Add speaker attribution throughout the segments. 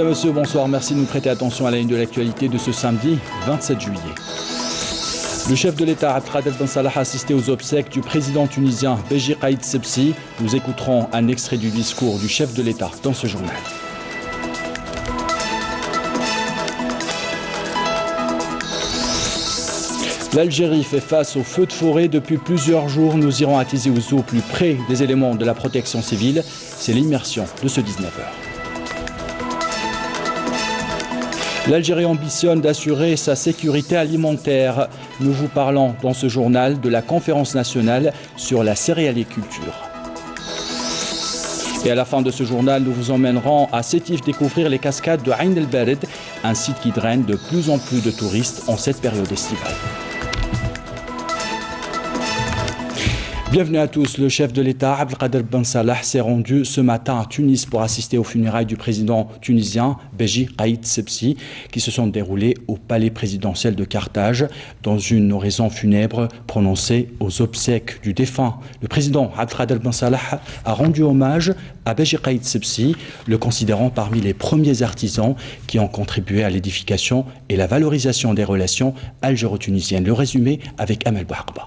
Speaker 1: Mesdames et messieurs, bonsoir. Merci de nous prêter attention à la ligne de l'actualité de ce samedi 27 juillet. Le chef de l'État, Abdelkader Ben Salah, a assisté aux obsèques du président tunisien Béji Caïd Sebsi. Nous écouterons un extrait du discours du chef de l'État dans ce journal. L'Algérie fait face au feu de forêt depuis plusieurs jours. Nous irons à Tizi Ouzou, plus près des éléments de la protection civile. C'est l'immersion de ce 19h. L'Algérie ambitionne d'assurer sa sécurité alimentaire. Nous vous parlons dans ce journal de la conférence nationale sur la céréaliculture. Et à la fin de ce journal, nous vous emmènerons à Sétif découvrir les cascades de Ain El Bared, un site qui draine de plus en plus de touristes en cette période estivale. Bienvenue à tous. Le chef de l'État, Abdelkader Ben Salah, s'est rendu ce matin à Tunis pour assister aux funérailles du président tunisien Béji Caïd Sebsi, qui se sont déroulées au palais présidentiel de Carthage, dans une oraison funèbre prononcée aux obsèques du défunt. Le président Abdelkader Ben Salah a rendu hommage à Béji Caïd Sebsi, le considérant parmi les premiers artisans qui ont contribué à l'édification et la valorisation des relations algéro-tunisiennes. Le résumé avec Amel Bouharba.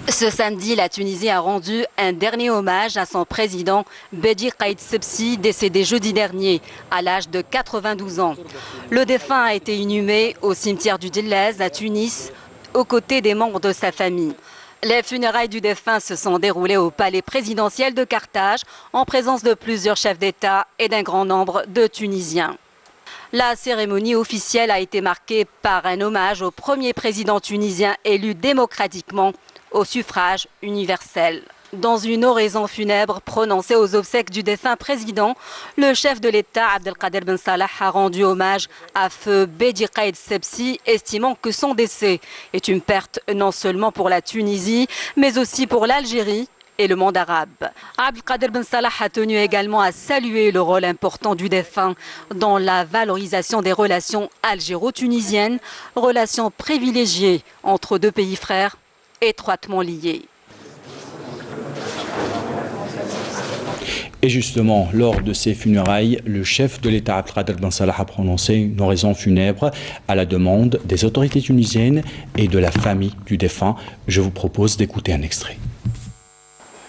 Speaker 2: Ce samedi, la Tunisie a rendu un dernier hommage à son président Béji Caïd Sebsi, décédé jeudi dernier à l'âge de 92 ans. Le défunt a été inhumé au cimetière du Dillaz à Tunis, aux côtés des membres de sa famille. Les funérailles du défunt se sont déroulées au palais présidentiel de Carthage, en présence de plusieurs chefs d'État et d'un grand nombre de Tunisiens. La cérémonie officielle a été marquée par un hommage au premier président tunisien élu démocratiquement au suffrage universel. Dans une oraison funèbre prononcée aux obsèques du défunt président, le chef de l'État, Abdelkader Ben Salah, a rendu hommage à feu Béji Caïd Sebsi, estimant que son décès est une perte non seulement pour la Tunisie, mais aussi pour l'Algérie et le monde arabe. Abdelkader Ben Salah a tenu également à saluer le rôle important du défunt dans la valorisation des relations algéro-tunisiennes, relations privilégiées entre deux pays frères étroitement liés.
Speaker 1: Et justement, lors de ces funérailles, le chef de l'État Abdelkader Ben Salah a prononcé une oraison funèbre à la demande des autorités tunisiennes et de la famille du défunt. Je vous propose d'écouter un extrait.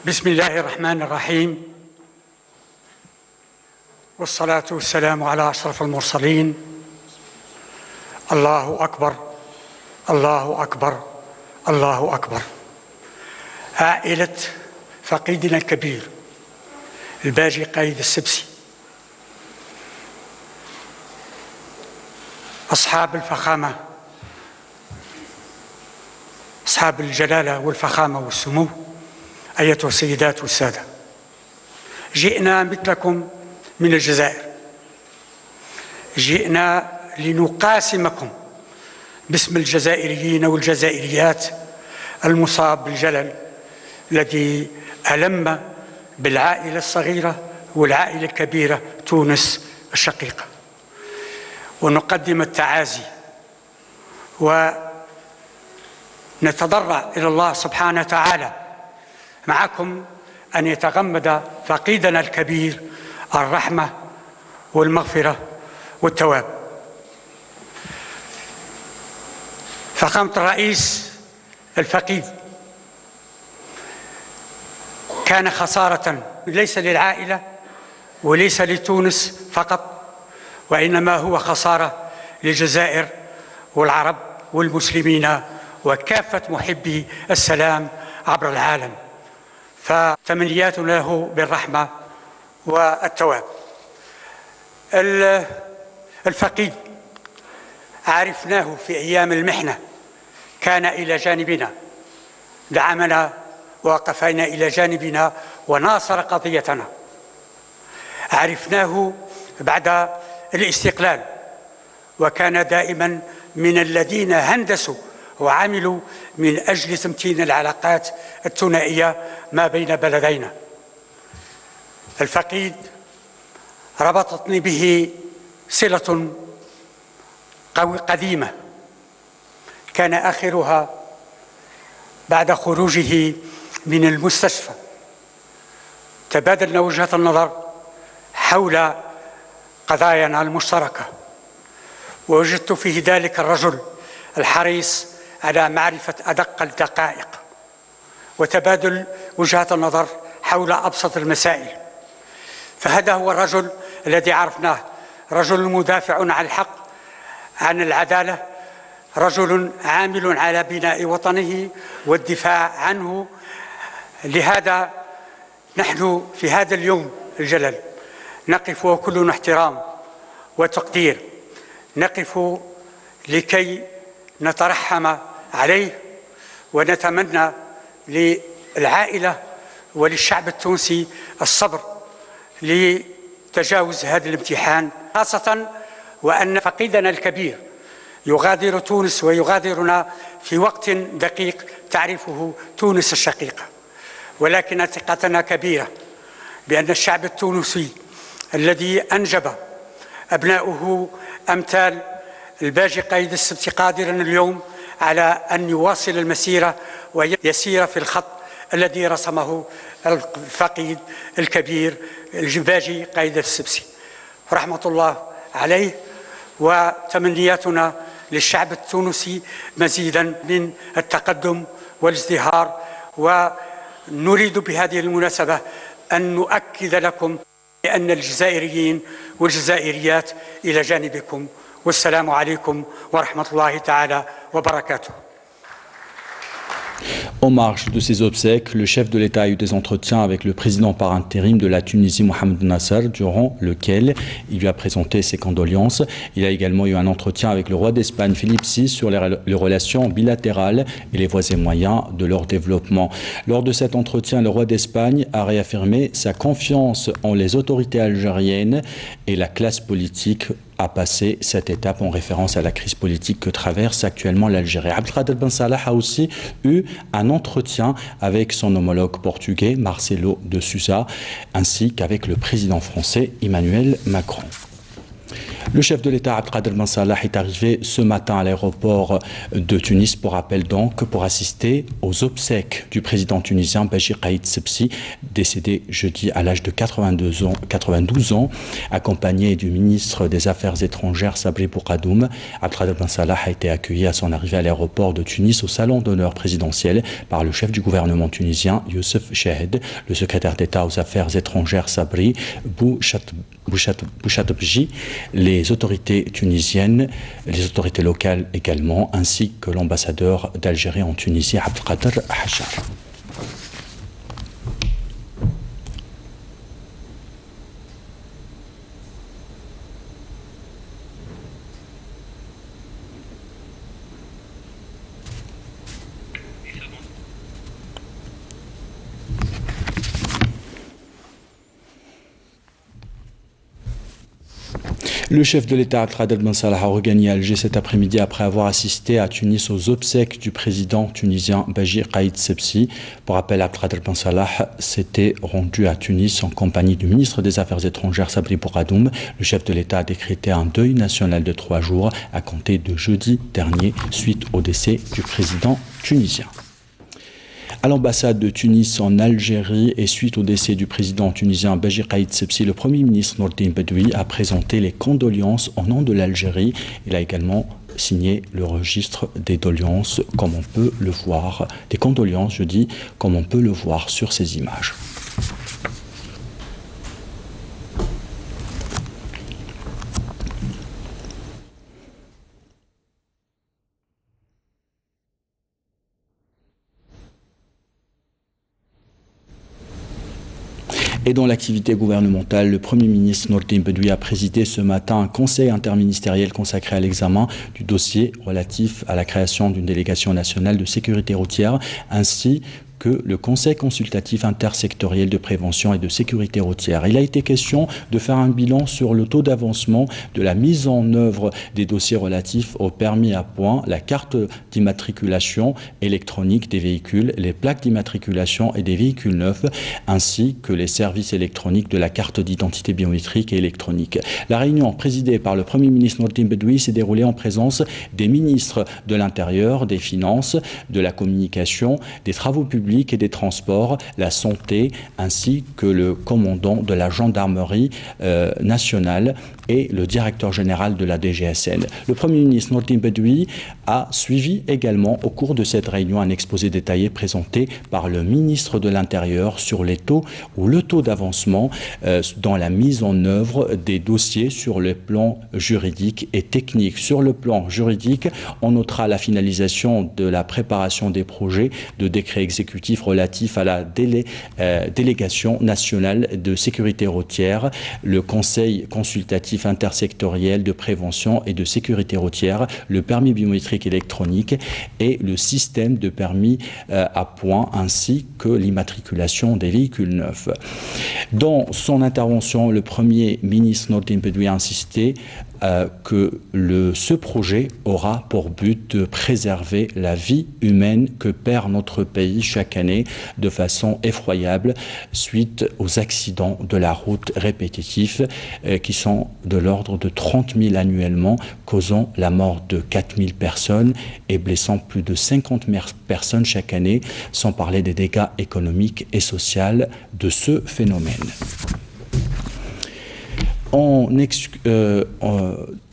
Speaker 3: Bismillahirrahmanirrahim. Wassalatu wassalamu ala ashraf al-mursalin. Allahu akbar. Allahu akbar. الله أكبر. عائلة فقيدنا الكبير الباجي قايد السبسي، أصحاب الفخامة، أصحاب الجلالة والفخامة والسمو، أيتها السيدات والسادة، جئنا مثلكم من الجزائر، جئنا لنقاسمكم باسم الجزائريين والجزائريات المصاب بالجلل الذي ألم بالعائلة الصغيرة والعائلة الكبيرة تونس الشقيقة، ونقدم التعازي ونتضرع إلى الله سبحانه وتعالى معكم أن يتغمد فقيدنا الكبير الرحمة والمغفرة والتواب. فخامة الرئيس الفقيد كان خسارة ليس للعائلة وليس لتونس فقط، وإنما هو خسارة للجزائر والعرب والمسلمين وكافة محبي السلام عبر العالم، فتمنياتنا له بالرحمة والتواب. الفقيد عرفناه في أيام المحنة، كان إلى جانبنا، دعمنا ووقفنا إلى جانبنا وناصر قضيتنا. عرفناه بعد الاستقلال، وكان دائما من الذين هندسوا وعملوا من أجل تمتين العلاقات الثنائية ما بين بلدينا. الفقيد ربطتني به صلة قديمة، كان آخرها بعد خروجه من المستشفى تبادلنا وجهة النظر حول قضايانا المشتركة، ووجدت فيه ذلك الرجل الحريص على معرفة أدق الدقائق وتبادل وجهات النظر حول أبسط المسائل. فهذا هو الرجل الذي عرفناه، رجل مدافع عن الحق، عن العدالة، رجل عامل على بناء وطنه والدفاع عنه. لهذا نحن في هذا اليوم الجلل نقف وكلنا احترام وتقدير، نقف لكي نترحم عليه ونتمنى للعائلة وللشعب التونسي الصبر لتجاوز هذا الامتحان، خاصة وأن فقيدنا الكبير يغادر تونس ويغادرنا في وقت دقيق تعرفه تونس الشقيقة، ولكن ثقتنا كبيرة بأن الشعب التونسي الذي أنجب أبناؤه أمثال الباجي قايد السبسي قادرا اليوم على أن يواصل المسيرة ويسير في الخط الذي رسمه الفقيد الكبير الباجي قايد السبسي رحمة الله عليه. وتمنياتنا للشعب التونسي مزيدا من التقدم والازدهار، ونريد بهذه المناسبة أن نؤكد لكم أن الجزائريين والجزائريات إلى جانبكم، والسلام عليكم ورحمة الله تعالى وبركاته.
Speaker 1: En marge de ces obsèques, le chef de l'État a eu des entretiens avec le président par intérim de la Tunisie, Mohamed Nasser, durant lequel il lui a présenté ses condoléances. Il a également eu un entretien avec le roi d'Espagne, Philippe VI, sur les relations bilatérales et les voies et moyens de leur développement. Lors de cet entretien, le roi d'Espagne a réaffirmé sa confiance en les autorités algériennes et la classe politique a passé cette étape en référence à la crise politique que traverse actuellement l'Algérie. Abdelkader Ben Salah a aussi eu un entretien avec son homologue portugais Marcelo de Sousa ainsi qu'avec le président français Emmanuel Macron. Le chef de l'État Abdelkader Ben Salah est arrivé ce matin à l'aéroport de Tunis, pour rappel donc, pour assister aux obsèques du président tunisien Beji Caïd Sebsi, décédé jeudi à l'âge de 92 ans, accompagné du ministre des Affaires étrangères Sabri Bourgadoum. Abdelkader Ben Salah a été accueilli à son arrivée à l'aéroport de Tunis au salon d'honneur présidentiel par le chef du gouvernement tunisien Youssef Chahed, le secrétaire d'État aux Affaires étrangères Sabri Bouchatbji, les autorités tunisiennes, les autorités locales également, ainsi que l'ambassadeur d'Algérie en Tunisie, Abdelkader Hachar. Le chef de l'État Abdelkader Ben Salah a regagné Alger cet après-midi après avoir assisté à Tunis aux obsèques du président tunisien Beji Caïd Sebsi. Pour rappel, Abdelkader Ben Salah s'était rendu à Tunis en compagnie du ministre des Affaires étrangères Sabri Bourgadoum. Le chef de l'État a décrété un deuil national de 3 jours à compter de jeudi dernier suite au décès du président tunisien. À l'ambassade de Tunis en Algérie et suite au décès du président tunisien Beji Caïd Sebsi, le Premier ministre Nourdine Bedoui a présenté les condoléances au nom de l'Algérie. Il a également signé le registre des doléances, comme on peut le voir, des condoléances, je dis, comme on peut le voir sur ces images. Et dans l'activité gouvernementale, le Premier ministre Nourdine Bedoui a présidé ce matin un conseil interministériel consacré à l'examen du dossier relatif à la création d'une délégation nationale de sécurité routière, ainsi que le Conseil consultatif intersectoriel de prévention et de sécurité routière. Il a été question de faire un bilan sur le taux d'avancement de la mise en œuvre des dossiers relatifs au permis à points, la carte d'immatriculation électronique des véhicules, les plaques d'immatriculation et des véhicules neufs, ainsi que les services électroniques de la carte d'identité biométrique et électronique. La réunion présidée par le Premier ministre Nourdine Bedoui s'est déroulée en présence des ministres de l'Intérieur, des Finances, de la Communication, des Travaux publics publics et des transports, la santé, ainsi que le commandant de la gendarmerie nationale et le directeur général de la DGSN. Le Premier ministre Nourdine Bedoui a suivi également au cours de cette réunion un exposé détaillé présenté par le ministre de l'Intérieur sur les taux ou le taux d'avancement dans la mise en œuvre des dossiers sur le plan juridique et technique. Sur le plan juridique, on notera la finalisation de la préparation des projets de décrets exécutifs relatifs à la délégation nationale de sécurité routière, le conseil consultatif intersectoriel de prévention et de sécurité routière, le permis biométrique électronique et le système de permis à points ainsi que l'immatriculation des véhicules neufs. Dans son intervention, le Premier ministre Nourdine Bedoui a insisté que ce projet aura pour but de préserver la vie humaine que perd notre pays chaque année de façon effroyable suite aux accidents de la route répétitifs qui sont de l'ordre de 30 000 annuellement, causant la mort de 4 000 personnes et blessant plus de 50 000 personnes chaque année, sans parler des dégâts économiques et sociaux de ce phénomène.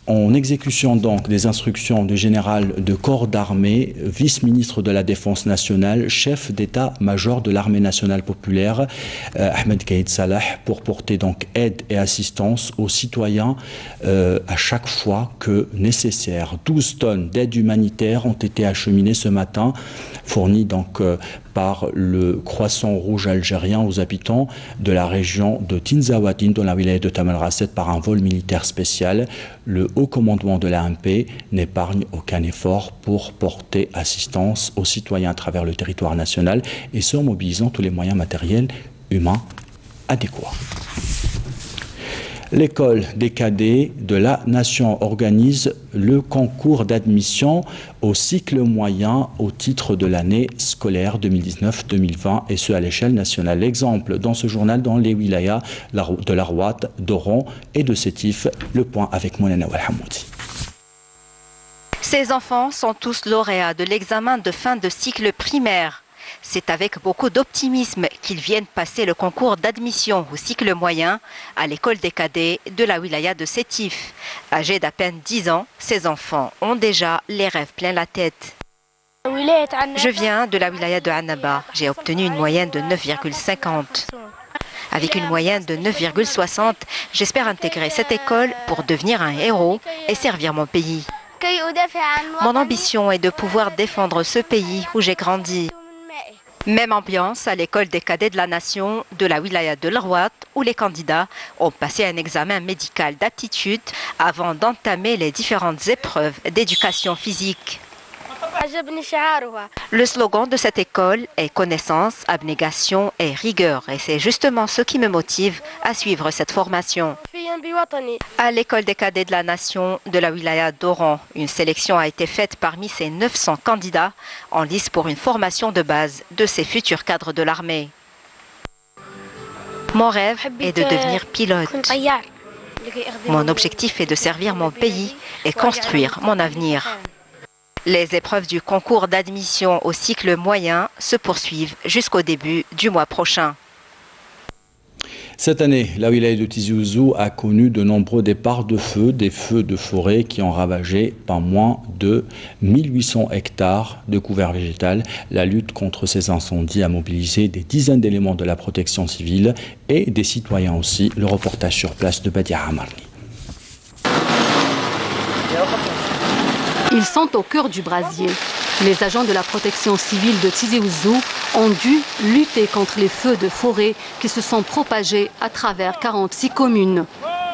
Speaker 1: En exécution donc des instructions du général de corps d'armée, vice-ministre de la Défense nationale, chef d'état-major de l'armée nationale populaire, Ahmed Kaïd Salah, pour porter donc aide et assistance aux citoyens à chaque fois que nécessaire. 12 tonnes d'aide humanitaire ont été acheminées ce matin, fournies donc par le Croissant Rouge algérien aux habitants de la région de Tinzaouatine, dans la wilaya de Tamanrasset, par un vol militaire spécial. Le haut commandement de l'AMP n'épargne aucun effort pour porter assistance aux citoyens à travers le territoire national, et ce en mobilisant tous les moyens matériels humains adéquats. L'école des cadets de la Nation organise le concours d'admission au cycle moyen au titre de l'année scolaire 2019-2020, et ce à l'échelle nationale. L'exemple dans ce journal dans les wilayas de l'Arwat, d'Oran et de Sétif. Le point avec Moulana Walhamoudi.
Speaker 2: Ces enfants sont tous lauréats de l'examen de fin de cycle primaire. C'est avec beaucoup d'optimisme qu'ils viennent passer le concours d'admission au cycle moyen à l'école des cadets de la wilaya de Sétif. Âgés d'à peine 10 ans, ces enfants ont déjà les rêves plein la tête. Je viens de la wilaya de Annaba. J'ai obtenu une moyenne de 9,50. Avec une moyenne de 9,60, j'espère intégrer cette école pour devenir un héros et servir mon pays. Mon ambition est de pouvoir défendre ce pays où j'ai grandi. Même ambiance à l'école des cadets de la Nation de la wilaya de l'Arwat, où les candidats ont passé un examen médical d'aptitude avant d'entamer les différentes épreuves d'éducation physique. Le slogan de cette école est connaissance, abnégation et rigueur, et c'est justement ce qui me motive à suivre cette formation. À l'école des cadets de la Nation de la wilaya d'Oran, une sélection a été faite parmi ces 900 candidats en lice pour une formation de base de ces futurs cadres de l'armée. Mon rêve est de devenir pilote. Mon objectif est de servir mon pays et construire mon avenir. Les épreuves du concours d'admission au cycle moyen se poursuivent jusqu'au début du mois prochain.
Speaker 1: Cette année, la wilaya de Tizi Ouzou a connu de nombreux départs de feu, des feux de forêt qui ont ravagé pas moins de 1800 hectares de couvert végétal. La lutte contre ces incendies a mobilisé des dizaines d'éléments de la protection civile et des citoyens aussi. Le reportage sur place de Badia Amarni.
Speaker 4: Ils sont au cœur du brasier. Les agents de la protection civile de Tizi Ouzou ont dû lutter contre les feux de forêt qui se sont propagés à travers 46 communes.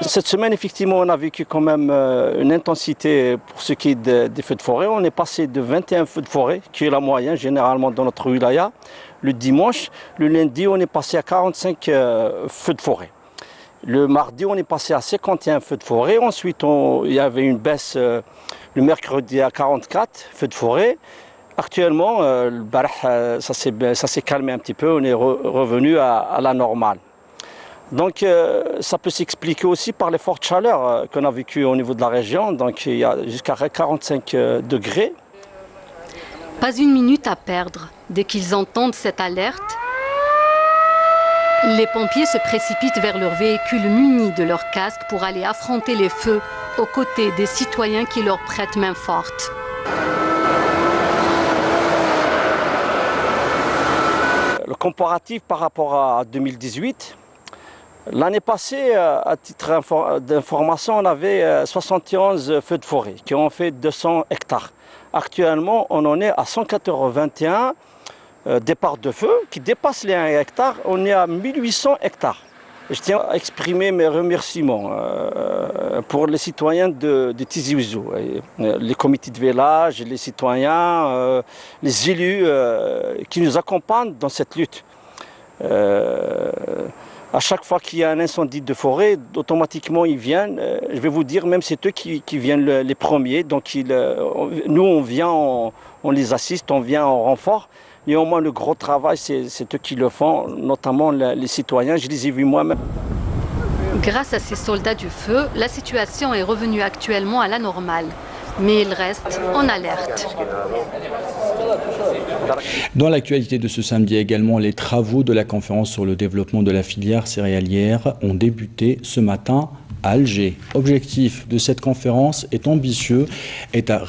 Speaker 5: Cette semaine, effectivement, on a vécu quand même une intensité pour ce qui est des feux de forêt. On est passé de 21 feux de forêt, qui est la moyenne généralement dans notre wilaya, le dimanche. Le lundi, on est passé à 45 feux de forêt. Le mardi, on est passé à 51 feux de forêt. Ensuite, il y avait une baisse le mercredi à 44 feux de forêt. Actuellement, ça s'est calmé un petit peu. On est revenu à la normale. Donc, ça peut s'expliquer aussi par les fortes chaleurs qu'on a vécues au niveau de la région. Donc, il y a jusqu'à 45 degrés.
Speaker 4: Pas une minute à perdre. Dès qu'ils entendent cette alerte, les pompiers se précipitent vers leur véhicule munis de leur casque pour aller affronter les feux aux côtés des citoyens qui leur prêtent main forte.
Speaker 5: Le comparatif par rapport à 2018, l'année passée, à titre d'information, on avait 71 feux de forêt qui ont fait 200 hectares. Actuellement, on en est à 181 départs de feu qui dépassent les 1 hectare. On est à 1800 hectares. Je tiens à exprimer mes remerciements pour les citoyens de Tizi Ouzou, les comités de village, les citoyens, les élus qui nous accompagnent dans cette lutte. À chaque fois qu'il y a un incendie de forêt, automatiquement ils viennent. Je vais vous dire, même c'est eux qui viennent les premiers. Donc nous on vient, on les assiste, on vient en renfort. Néanmoins, le gros travail, c'est eux qui le font, notamment les citoyens. Je les ai vus moi-même.
Speaker 4: Grâce à ces soldats du feu, la situation est revenue actuellement à la normale. Mais ils restent en alerte.
Speaker 1: Dans l'actualité de ce samedi également, les travaux de la conférence sur le développement de la filière céréalière ont débuté ce matin à Alger. Objectif de cette conférence est ambitieux, est à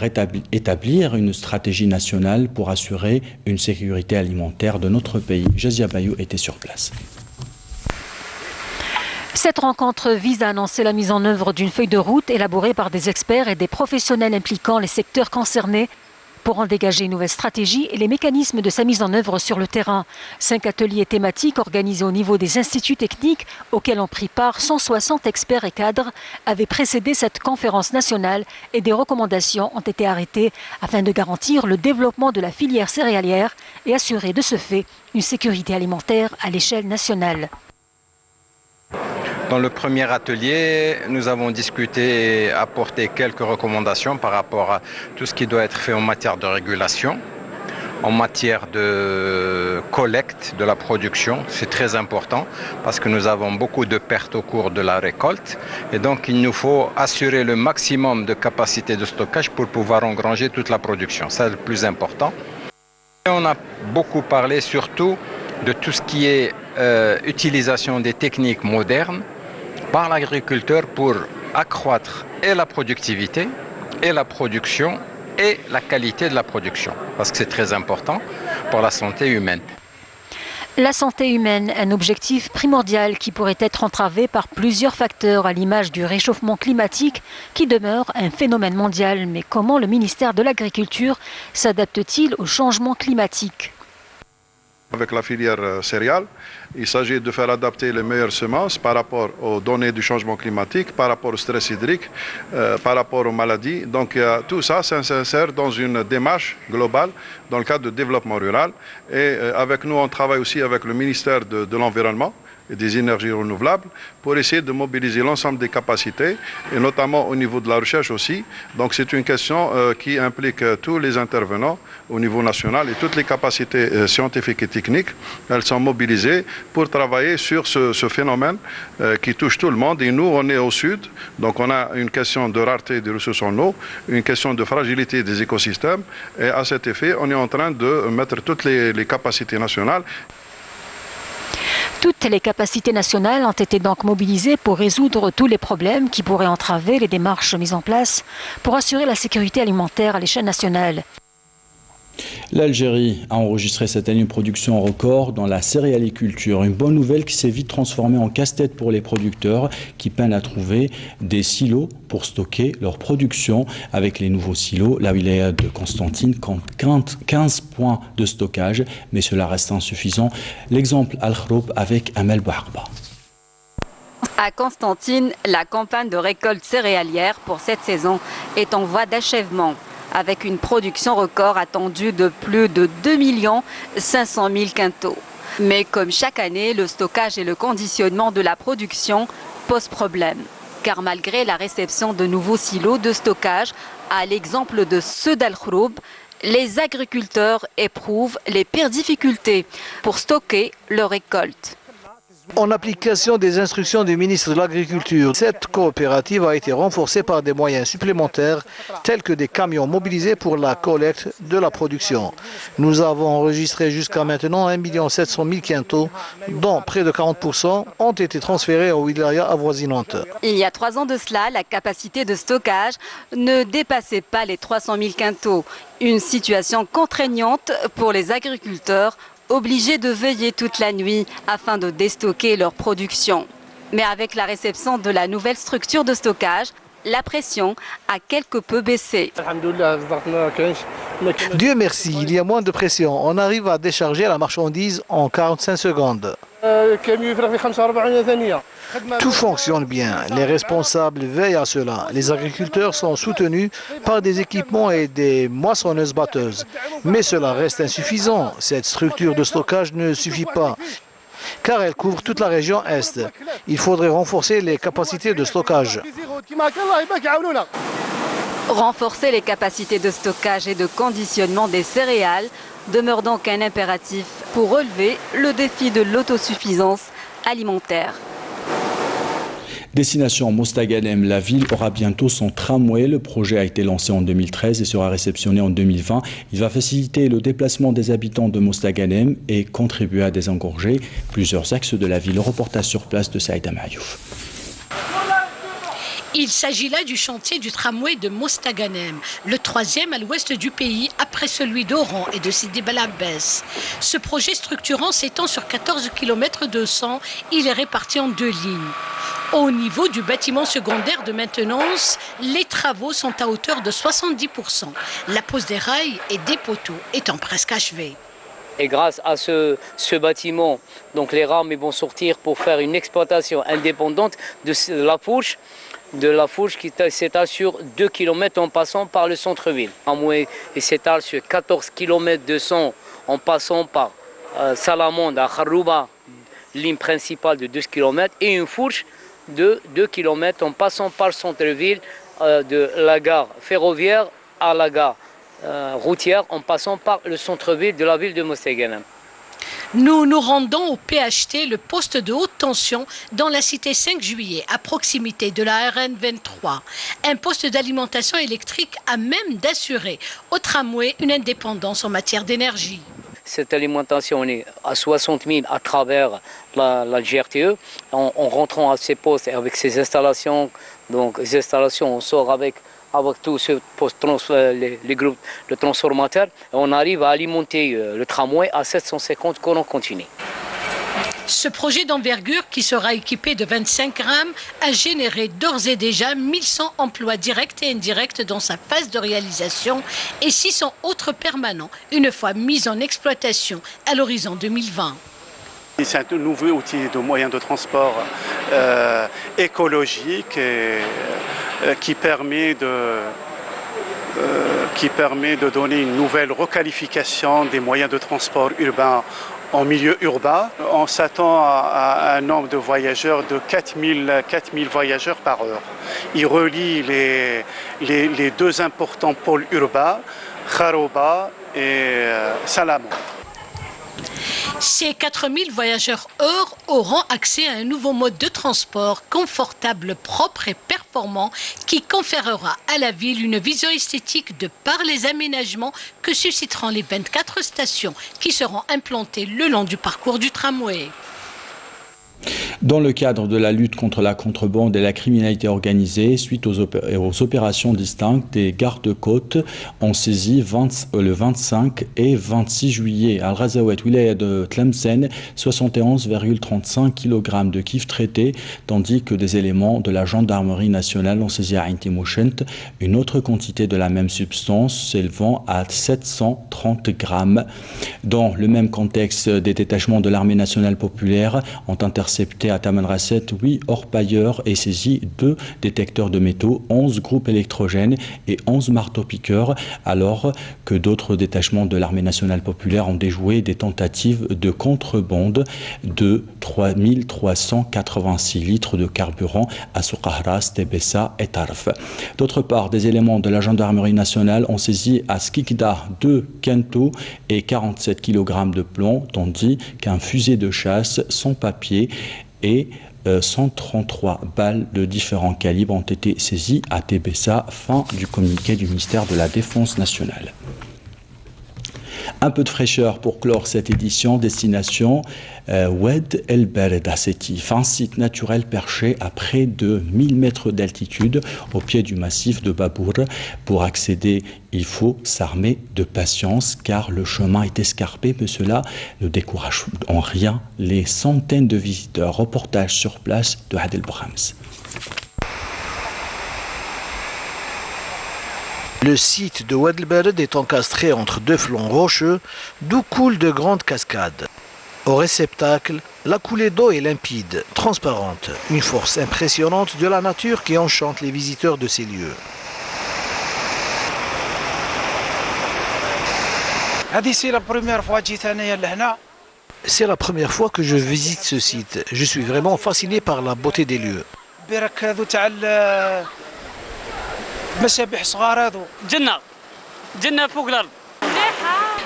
Speaker 1: établir une stratégie nationale pour assurer une sécurité alimentaire de notre pays. Jazia Bayou était sur place.
Speaker 6: Cette rencontre vise à annoncer la mise en œuvre d'une feuille de route élaborée par des experts et des professionnels impliquant les secteurs concernés pour en dégager une nouvelle stratégie et les mécanismes de sa mise en œuvre sur le terrain. 5 ateliers thématiques organisés au niveau des instituts techniques auxquels ont pris part 160 experts et cadres avaient précédé cette conférence nationale et des recommandations ont été arrêtées afin de garantir le développement de la filière céréalière et assurer de ce fait une sécurité alimentaire à l'échelle nationale.
Speaker 7: Dans le premier atelier, nous avons discuté et apporté quelques recommandations par rapport à tout ce qui doit être fait en matière de régulation, en matière de collecte de la production. C'est très important parce que nous avons beaucoup de pertes au cours de la récolte et donc il nous faut assurer le maximum de capacité de stockage pour pouvoir engranger toute la production. C'est le plus important. Et on a beaucoup parlé surtout de tout ce qui est utilisation des techniques modernes par l'agriculteur pour accroître et la productivité, et la production, et la qualité de la production. Parce que c'est très important pour la santé humaine.
Speaker 6: La santé humaine, un objectif primordial qui pourrait être entravé par plusieurs facteurs à l'image du réchauffement climatique qui demeure un phénomène mondial. Mais comment le ministère de l'Agriculture s'adapte-t-il au changement climatique ?
Speaker 8: Avec la filière céréale, il s'agit de faire adapter les meilleures semences par rapport aux données du changement climatique, par rapport au stress hydrique, par rapport aux maladies. Donc tout ça s'insère dans une démarche globale dans le cadre de développement rural. Et avec nous, on travaille aussi avec le ministère de l'Environnement et des énergies renouvelables pour essayer de mobiliser l'ensemble des capacités et notamment au niveau de la recherche aussi. Donc c'est une question qui implique tous les intervenants au niveau national et toutes les capacités scientifiques et techniques. Elles sont mobilisées pour travailler sur ce phénomène qui touche tout le monde. Et nous, on est au sud, donc on a une question de rareté des ressources en eau, une question de fragilité des écosystèmes. Et à cet effet, on est en train de mettre toutes les capacités nationales.
Speaker 6: Toutes les capacités nationales ont été donc mobilisées pour résoudre tous les problèmes qui pourraient entraver les démarches mises en place pour assurer la sécurité alimentaire à l'échelle nationale.
Speaker 1: L'Algérie a enregistré cette année une production record dans la céréaliculture. Une bonne nouvelle qui s'est vite transformée en casse-tête pour les producteurs qui peinent à trouver des silos pour stocker leur production. Avec les nouveaux silos, la wilaya de Constantine compte 15 points de stockage, mais cela reste insuffisant. L'exemple Al-Khroub avec Amel Bouharba.
Speaker 2: À Constantine, la campagne de récolte céréalière pour cette saison est en voie d'achèvement, avec une production record attendue de plus de 2 500 000 quintaux. Mais comme chaque année, le stockage et le conditionnement de la production posent problème. Car malgré la réception de nouveaux silos de stockage, à l'exemple de ceux d'Al-Khroub, les agriculteurs éprouvent les pires difficultés pour stocker leur récolte.
Speaker 9: En application des instructions du ministre de l'Agriculture, cette coopérative a été renforcée par des moyens supplémentaires tels que des camions mobilisés pour la collecte de la production. Nous avons enregistré jusqu'à maintenant 1 700 000 quintaux, dont près de 40% ont été transférés aux wilayas avoisinantes.
Speaker 2: Il y a 3 ans de cela, la capacité de stockage ne dépassait pas les 300 000 quintaux. Une situation contraignante pour les agriculteurs, obligés de veiller toute la nuit afin de déstocker leur production. Mais avec la réception de la nouvelle structure de stockage, la pression a quelque peu baissé.
Speaker 9: Dieu merci, il y a moins de pression. On arrive à décharger la marchandise en 45 secondes. Tout fonctionne bien. Les responsables veillent à cela. Les agriculteurs sont soutenus par des équipements et des moissonneuses-batteuses. Mais cela reste insuffisant. Cette structure de stockage ne suffit pas, car elle couvre toute la région Est. Il faudrait renforcer les capacités de stockage.
Speaker 2: Renforcer les capacités de stockage et de conditionnement des céréales demeure donc un impératif pour relever le défi de l'autosuffisance alimentaire.
Speaker 1: Destination Mostaganem, la ville aura bientôt son tramway. Le projet a été lancé en 2013 et sera réceptionné en 2020. Il va faciliter le déplacement des habitants de Mostaganem et contribuer à désengorger plusieurs axes de la ville. Le reportage sur place de Saïda Mayouf.
Speaker 10: Il s'agit là du chantier du tramway de Mostaganem, le 3e à l'ouest du pays après celui d'Oran et de Sidi Bel Abbès. Ce projet structurant s'étend sur 14 km 200. Il est réparti en 2 lignes. Au niveau du bâtiment secondaire de maintenance, les travaux sont à hauteur de 70%. La pose des rails et des poteaux étant presque achevée.
Speaker 11: Et grâce à ce bâtiment, donc les rames vont sortir pour faire une exploitation indépendante de la fourche qui s'étale sur 2 km en passant par le centre-ville. Tramway s'étale sur 14 km 200 en passant par Salamande à Kharouba, ligne principale de 2 km, et une fourche de 2 km en passant par le centre-ville de la gare ferroviaire à la gare routière en passant par le centre-ville de la ville de Mostaganem.
Speaker 10: Nous nous rendons au PHT, le poste de haute tension, dans la cité 5 juillet, à proximité de la RN 23. Un poste d'alimentation électrique à même d'assurer au tramway une indépendance en matière d'énergie.
Speaker 11: Cette alimentation est à 60 000 à travers la GRTE. En rentrant à ces postes et avec ces installations, donc les installations, on sort avec tout ce poste, les groupes de transformateurs, on arrive à alimenter le tramway à 750 colonnes continues.
Speaker 10: Ce projet d'envergure, qui sera équipé de 25 rames, a généré d'ores et déjà 1100 emplois directs et indirects dans sa phase de réalisation et 600 autres permanents, une fois mis en exploitation à l'horizon 2020.
Speaker 12: C'est un nouveau outil de moyen de transport écologique et qui permet de donner une nouvelle requalification des moyens de transport urbains en milieu urbain. On s'attend à un nombre de voyageurs de 4000 voyageurs par heure. Il relie les 2 importants pôles urbains, Kharouba et Salamande.
Speaker 10: Ces 4000 voyageurs heure auront accès à un nouveau mode de transport confortable, propre et performant qui conférera à la ville une vision esthétique de par les aménagements que susciteront les 24 stations qui seront implantées le long du parcours du tramway.
Speaker 1: Dans le cadre de la lutte contre la contrebande et la criminalité organisée, suite aux opérations distinctes, des gardes-côtes ont saisi le 25 et 26 juillet à Al-Ghazawet, wilaya de Tlemcen, 71,35 kg de kif traité, tandis que des éléments de la gendarmerie nationale ont saisi à Ain Timouchent une autre quantité de la même substance s'élevant à 730 grammes. Dans le même contexte, des détachements de l'armée nationale populaire ont intercepté à Tamanrasset, 8 orpailleurs et saisi 2 détecteurs de métaux, 11 groupes électrogènes et 11 marteaux-piqueurs, alors que d'autres détachements de l'armée nationale populaire ont déjoué des tentatives de contrebande de 3386 litres de carburant à Soukahras, Tebessa et Tarf. D'autre part, des éléments de la gendarmerie nationale ont saisi à Skikda 2 quintaux et 47 kg de plomb, tandis qu'un fusil de chasse sans papier et 133 balles de différents calibres ont été saisies à Tebessa. Fin du communiqué du ministère de la Défense nationale. Un peu de fraîcheur pour clore cette édition, destination Oued El Bered à Sétif, un site naturel perché à près de 1000 mètres d'altitude au pied du massif de Babour. Pour accéder, il faut s'armer de patience car le chemin est escarpé, mais cela ne décourage en rien les centaines de visiteurs. Reportage sur place de Adel Brahms.
Speaker 9: Le site de Oued El Bered est encastré entre 2 flancs rocheux, d'où coulent de grandes cascades. Au réceptacle, la coulée d'eau est limpide, transparente, une force impressionnante de la nature qui enchante les visiteurs de ces lieux. C'est la première fois que je visite ce site. Je suis vraiment fasciné par la beauté des lieux.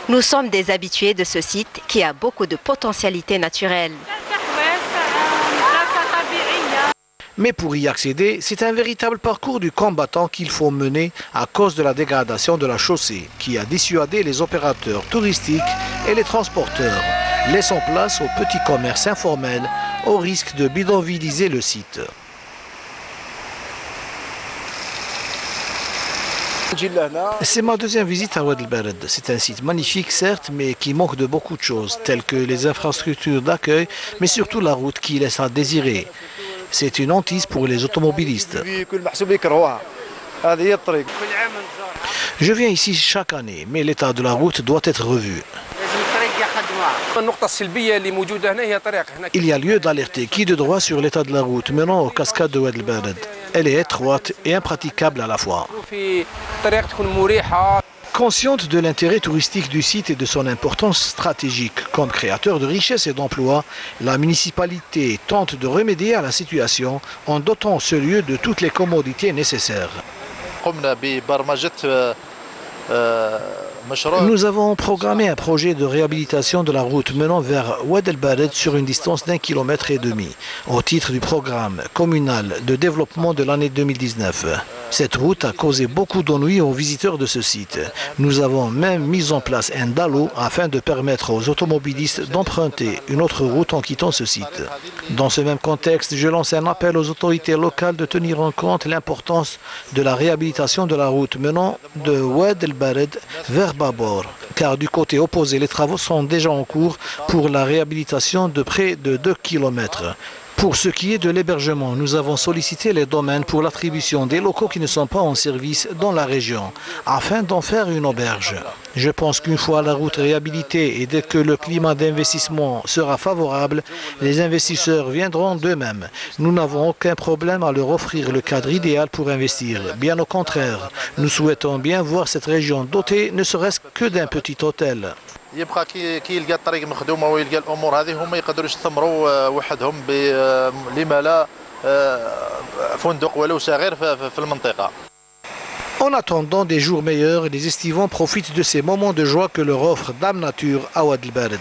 Speaker 13: Nous sommes des habitués de ce site qui a beaucoup de potentialités naturelles.
Speaker 9: Mais pour y accéder, c'est un véritable parcours du combattant qu'il faut mener à cause de la dégradation de la chaussée qui a dissuadé les opérateurs touristiques et les transporteurs, laissant place au petit commerce informel au risque de bidonvilliser le site. C'est ma deuxième visite à Oued El Bered. C'est un site magnifique, certes, mais qui manque de beaucoup de choses, telles que les infrastructures d'accueil, mais surtout la route qui laisse à désirer. C'est une hantise pour les automobilistes. Je viens ici chaque année, mais l'état de la route doit être revu. Il y a lieu d'alerter qui de droit sur l'état de la route menant aux cascades de Oued El Bered. Elle est étroite et impraticable à la fois. Consciente de l'intérêt touristique du site et de son importance stratégique comme créateur de richesses et d'emplois, la municipalité tente de remédier à la situation en dotant ce lieu de toutes les commodités nécessaires. Nous avons programmé un projet de réhabilitation de la route menant vers Oued El Bered sur une distance d'1,5 km au titre du programme communal de développement de l'année 2019. Cette route a causé beaucoup d'ennuis aux visiteurs de ce site. Nous avons même mis en place un dallo afin de permettre aux automobilistes d'emprunter une autre route en quittant ce site. Dans ce même contexte, je lance un appel aux autorités locales de tenir en compte l'importance de la réhabilitation de la route menant de Oued El Bered vers Babor, car du côté opposé, les travaux sont déjà en cours pour la réhabilitation de près de 2 km. Pour ce qui est de l'hébergement, nous avons sollicité les domaines pour l'attribution des locaux qui ne sont pas en service dans la région, afin d'en faire une auberge. Je pense qu'une fois la route réhabilitée et dès que le climat d'investissement sera favorable, les investisseurs viendront d'eux-mêmes. Nous n'avons aucun problème à leur offrir le cadre idéal pour investir. Bien au contraire, nous souhaitons bien voir cette région dotée ne serait-ce que d'un petit hôtel.
Speaker 14: يبقى كي يلقى الطريق مخدومه ويلقى الامور هذه هما يقدروا يستمروا وحدهم لما لا فندق ولو صغير في المنطقه.
Speaker 9: En attendant des jours meilleurs, les estivants profitent de ces moments de joie que leur offre Dame Nature à Oued El Bered.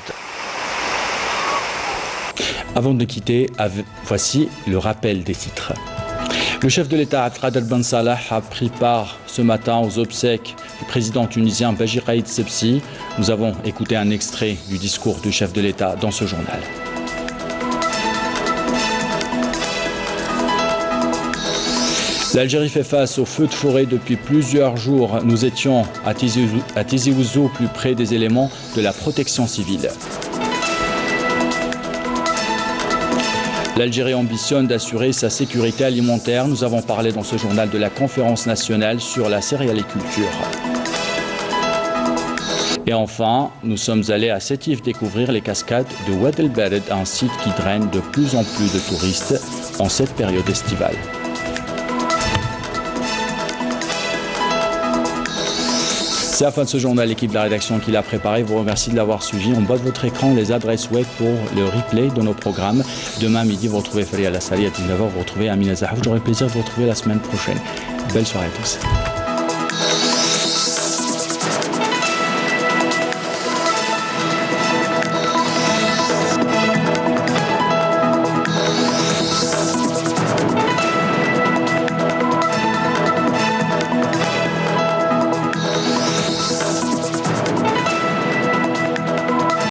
Speaker 1: Avant de quitter, voici le rappel des titres. Le chef de l'État, Abdelkader Ben Salah, a pris part ce matin aux obsèques du président tunisien Beji Caid Sebsi. Nous avons écouté un extrait du discours du chef de l'État dans ce journal. L'Algérie fait face au feu de forêt depuis plusieurs jours. Nous étions à Tizi Ouzou, plus près des éléments de la protection civile. L'Algérie ambitionne d'assurer sa sécurité alimentaire. Nous avons parlé dans ce journal de la conférence nationale sur la céréaliculture. Et enfin, nous sommes allés à Sétif découvrir les cascades de Oued El Bered, un site qui draine de plus en plus de touristes en cette période estivale. C'est la fin de ce journal. L'équipe de la rédaction qui l'a préparé vous remercie de l'avoir suivi. En bas de votre écran, les adresses web pour le replay de nos programmes. Demain midi, vous retrouvez Faria Lassali à 19h, vous retrouvez Amina Zahouf. J'aurai le plaisir de vous retrouver la semaine prochaine. Belle soirée à tous.